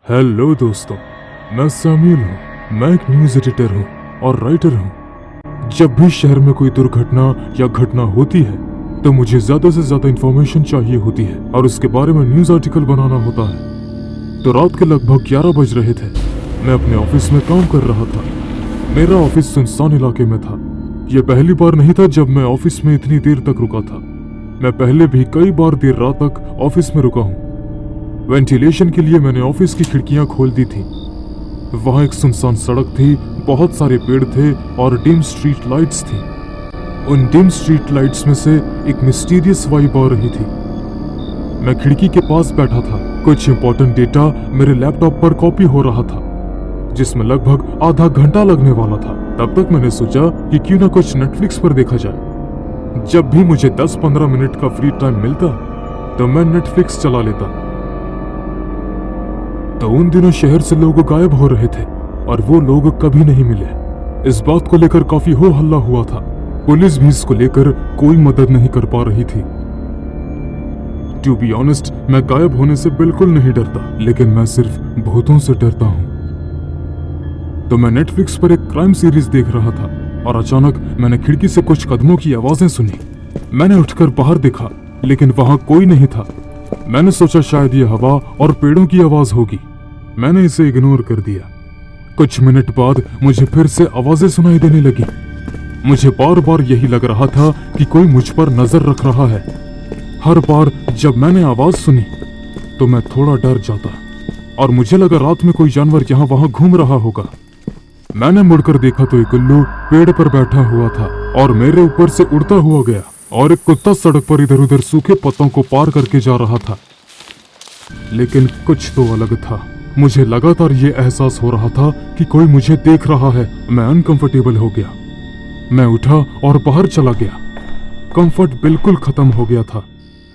Hello दोस्तों, मैं सामिल हूँ। मैं एक न्यूज़ एडिटर हूँ और राइटर हूँ। जब भी शहर में कोई दुर्घटना या घटना होती है तो मुझे ज़्यादा से ज़्यादा इन्फॉर्मेशन चाहिए होती है और उसके बारे में न्यूज़ आर्टिकल बनाना होता है। तो रात के लगभग 11 बज रहे थे। मैं अपने ऑफिस में काम कर रहा था। मेरा ऑफिस सुनसान इलाके में था। यह पहली बार नहीं था जब मैं ऑफिस में इतनी देर तक रुका था। मैं पहले भी कई बार देर रात तक ऑफिस में रुका हूँ। वेंटिलेशन के लिए मैंने ऑफिस की खिड़कियां खोल दी थी। वहां एक सुनसान सड़क थी, बहुत सारे पेड़ थे और डिम स्ट्रीट लाइट्स थी। उन डिम स्ट्रीट लाइट्स में से एक मिस्टीरियस वाइब आ रही थी। मैं खिड़की के पास बैठा था। कुछ इंपॉर्टेंट डेटा मेरे लैपटॉप पर कॉपी हो रहा था, जिसमें लगभग आधा घंटा लगने वाला था। तब तक मैंने सोचा कि क्यों ना कुछ नेटफ्लिक्स पर देखा जाए। जब भी मुझे 10-15 मिनट का फ्री टाइम मिलता तो मैं नेटफ्लिक्स चला लेता। तो उन दिनों शहर से लोग गायब हो रहे थे और वो लोग कभी नहीं मिले। इस बात को लेकर काफी हो हल्ला हुआ था। पुलिस भी इसको लेकर कोई मदद नहीं कर पा रही थी। टू बी ऑनेस्ट, मैं गायब होने से बिल्कुल नहीं डरता, लेकिन मैं सिर्फ भूतों से डरता हूं। तो मैं नेटफ्लिक्स पर एक क्राइम सीरीज देख रहा था और अचानक मैंने खिड़की से कुछ कदमों की आवाजें सुनी। मैंने उठकर बाहर देखा, लेकिन वहां कोई नहीं था। मैंने सोचा शायद ये हवा और पेड़ों की आवाज होगी। मैंने इसे इग्नोर कर दिया। कुछ मिनट बाद मुझे फिर से आवाजें सुनाई देने लगी। मुझे बार बार यही लग रहा था कि कोई मुझ पर नजर रख रहा है। हर बार जब मैंने आवाज सुनी तो मैं थोड़ा डर जाता और मुझे लगा रात में कोई जानवर यहाँ वहां घूम रहा होगा। मैंने मुड़कर देखा तो एक उल्लू पेड़ पर बैठा हुआ था और मेरे ऊपर से उड़ता हुआ गया, और एक कुत्ता सड़क पर इधर उधर सूखे पत्तों को पार करके जा रहा था। लेकिन कुछ तो अलग था। मुझे लगातार ये एहसास हो रहा था कि कोई मुझे देख रहा है। मैं अनकंफर्टेबल हो गया। मैं उठा और बाहर चला गया। कंफर्ट बिल्कुल खत्म हो गया था।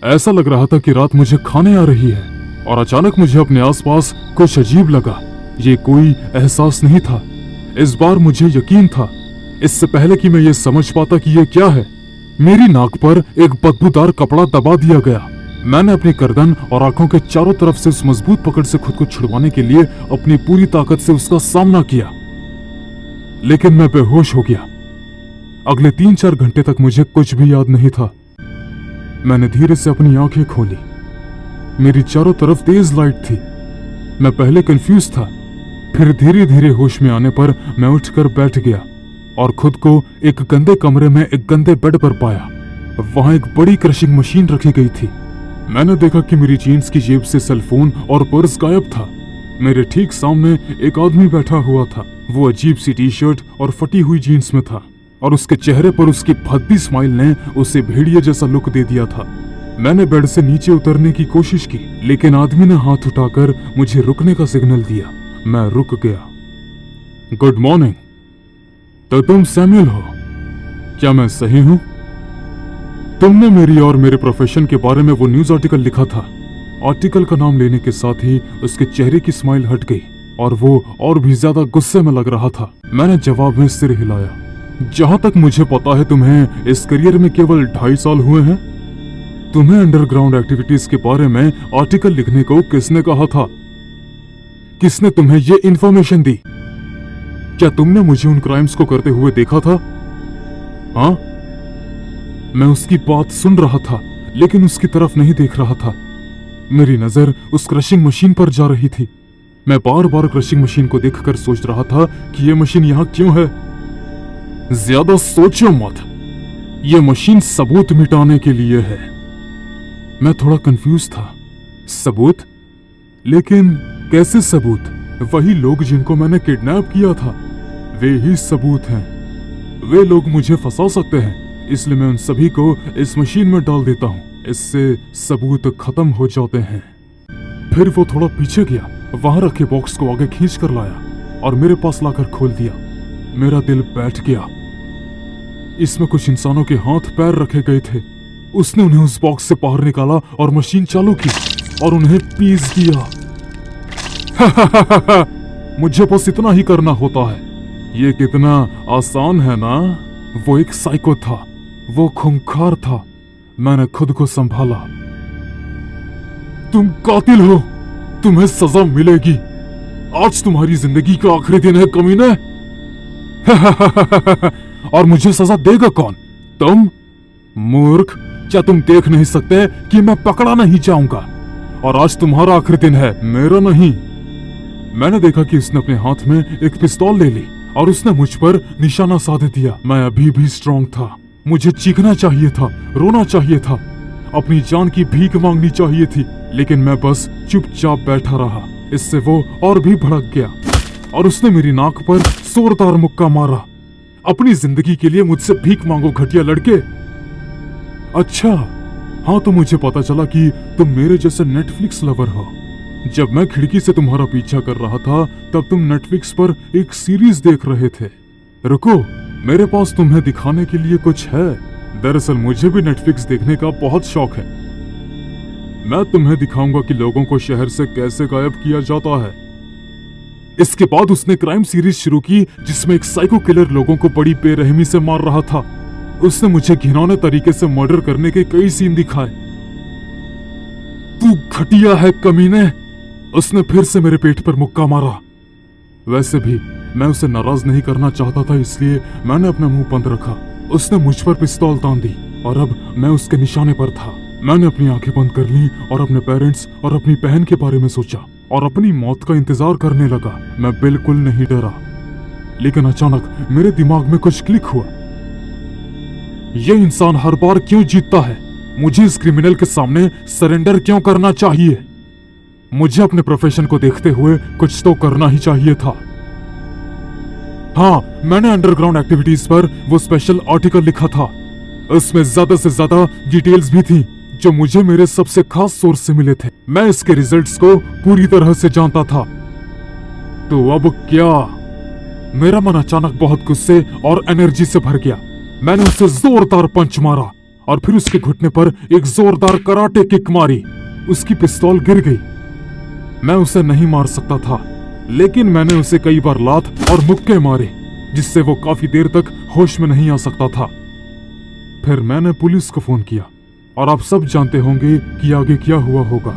ऐसा लग रहा था कि रात मुझे खाने आ रही है। और अचानक मुझे अपने आसपास कुछ अजीब लगा। ये कोई एहसास नहीं था, इस बार मुझे यकीन था। इससे पहले कि मैं ये समझ पाता कि ये क्या है, मेरी नाक पर एक बदबूदार कपड़ा दबा दिया गया। मैंने अपनी गर्दन और आंखों के चारों तरफ से उस मजबूत पकड़ से खुद को छुड़वाने के लिए अपनी पूरी ताकत से उसका सामना किया, लेकिन मैं बेहोश हो गया। अगले 3-4 घंटे तक मुझे कुछ भी याद नहीं था। मैंने धीरे से अपनी आंखें खोली। मेरी चारों तरफ तेज लाइट थी। मैं पहले कंफ्यूज था, फिर धीरे धीरे होश में आने पर मैं उठकर बैठ गया और खुद को एक गंदे कमरे में एक गंदे बेड पर पाया। वहां एक बड़ी क्रशिंग मशीन रखी गई थी। मैंने देखा कि मेरी जीन्स की जेब से सेलफोन और पर्स गायब था। मेरे ठीक सामने एक आदमी बैठा हुआ था। वो अजीब सी टी शर्ट और फटी हुई जीन्स में था और उसके चेहरे पर उसकी भद्दी स्माइल ने उसे भेड़िए जैसा लुक दे दिया था। मैंने बेड से नीचे उतरने की कोशिश की, लेकिन आदमी ने हाथ उठाकर मुझे रुकने का सिग्नल दिया। मैं रुक गया। Good morning. तो तुम सैमुअल हो? क्या मैं सही हूं? तुमने मेरी और मेरे प्रोफेशन के बारे में वो न्यूज आर्टिकल लिखा था। आर्टिकल का नाम लेने के साथ ही उसके चेहरे की स्माइल हट गई और वो और भी ज्यादा गुस्से में लग रहा था। मैंने जवाब में सिर हिलाया। जहां तक मुझे पता है तुम्हें इस करियर में केवल 2.5 साल हुए हैं। तुम्हें अंडरग्राउंड एक्टिविटीज के बारे में आर्टिकल लिखने को किसने कहा था? किसने तुम्हें ये इन्फॉर्मेशन दी? क्या तुमने मुझे उन क्राइम्स को करते हुए देखा था? हाँ? मैं उसकी बात सुन रहा था, लेकिन उसकी तरफ नहीं देख रहा था। मेरी नजर उस क्रशिंग मशीन पर जा रही थी। मैं बार बार क्रशिंग मशीन को देखकर सोच रहा था कि यह मशीन यहां क्यों है। ज्यादा सोचो मत, यह मशीन सबूत मिटाने के लिए है। मैं थोड़ा कंफ्यूज था। सबूत? लेकिन कैसे सबूत? वही लोग जिनको मैंने किडनैप किया था, वे ही सबूत हैं। वे लोग मुझे फंसा सकते हैं, इसलिए मैं उन सभी को इस मशीन में डाल देता हूं। इससे सबूत खत्म हो जाते हैं। फिर वो थोड़ा पीछे गया, वहां रखे बॉक्स को आगे खींच कर लाया और मेरे पास लाकर खोल दिया। मेरा दिल बैठ गया। इसमें कुछ इंसानों के हाथ पैर रखे गए थे। उसने उन्हें उस बॉक्स से बाहर निकाला और मशीन चालू की और उन्हें पीस दिया। मुझे बस इतना ही करना होता है। ये कितना आसान है ना? वो एक साइको था, वो खूंखार था। मैंने खुद को संभाला। तुम कातिल हो, तुम्हें सजा मिलेगी। आज तुम्हारी जिंदगी का आखिरी दिन है कमीने। और मुझे सजा देगा कौन? तुम? मूर्ख, क्या तुम देख नहीं सकते कि मैं पकड़ा नहीं जाऊंगा? और आज तुम्हारा आखिरी दिन है, मेरा नहीं। मैंने देखा कि उसने अपने हाथ में एक पिस्तौल ले ली और उसने मुझ पर निशाना साध दिया। मैं अभी भी स्ट्रांग था। मुझे चीखना चाहिए था, रोना चाहिए था, अपनी जान की भीख मांगनी चाहिए थी, लेकिन मैं बस चुपचाप बैठा रहा। इससे वो और भी भड़क गया और उसने मेरी नाक पर जोरदार मुक्का मारा। अपनी जिंदगी के लिए मुझसे भीख मांगो घटिया लड़के। अच्छा, हाँ, तो मुझे पता चला कि तुम मेरे जैसे नेटफ्लिक्स लवर हो। जब मैं खिड़की से तुम्हारा पीछा कर रहा था तब तुम नेटफ्लिक्स पर एक सीरीज देख रहे थे। रुको, मेरे पास तुम्हें दिखाने के लिए कुछ है। दरअसल मुझे भी नेटफ्लिक्स देखने का बहुत शौक है। मैं तुम्हें दिखाऊंगा कि लोगों को शहर से कैसे गायब किया जाता है। इसके बाद उसने क्राइम सीरीज शुरू की जिसमें एक साइको किलर लोगों को बड़ी बेरहमी से मार रहा था। उसने मुझे घिनौने तरीके से मर्डर करने के कई सीन दिखाए। तू घटिया है कमीने। उसने फिर से मेरे पेट पर मुक्का मारा। वैसे भी मैं उसे नाराज नहीं करना चाहता था, इसलिए मैंने अपना मुंह बंद रखा। उसने मुझ पर पिस्तौल तान दी और अब मैं उसके निशाने पर था। मैंने अपनी आंखें बंद कर ली और अपने पेरेंट्स और अपनी बहन के बारे में सोचा और अपनी मौत का इंतजार करने लगा। मैं बिल्कुल नहीं डरा, लेकिन अचानक मेरे दिमाग में कुछ क्लिक हुआ। ये इंसान हर बार क्यों जीतता है? मुझे इस क्रिमिनल के सामने सरेंडर क्यों करना चाहिए? मुझे अपने प्रोफेशन को देखते हुए कुछ तो करना ही चाहिए था। हाँ, मैंने अंडरग्राउंड एक्टिविटीज पर वो स्पेशल आर्टिकल लिखा था। उसमें ज्यादा से ज्यादा डिटेल्स भी थी जो मुझे मेरे सबसे खास सोर्स से मिले थे। मैं इसके रिजल्ट्स को पूरी तरह से जानता था। तो अब क्या? मेरा मन अचानक बहुत गुस्से और एनर्जी से भर गया। मैंने उसे जोरदार पंच मारा और फिर उसके घुटने पर एक जोरदार कराटे किक मारी। उसकी पिस्तौल गिर गई। मैं उसे नहीं मार सकता था, लेकिन मैंने उसे कई बार लात और मुक्के मारे जिससे वो काफी देर तक होश में नहीं आ सकता था। फिर मैंने पुलिस को फोन किया और आप सब जानते होंगे कि आगे क्या हुआ होगा।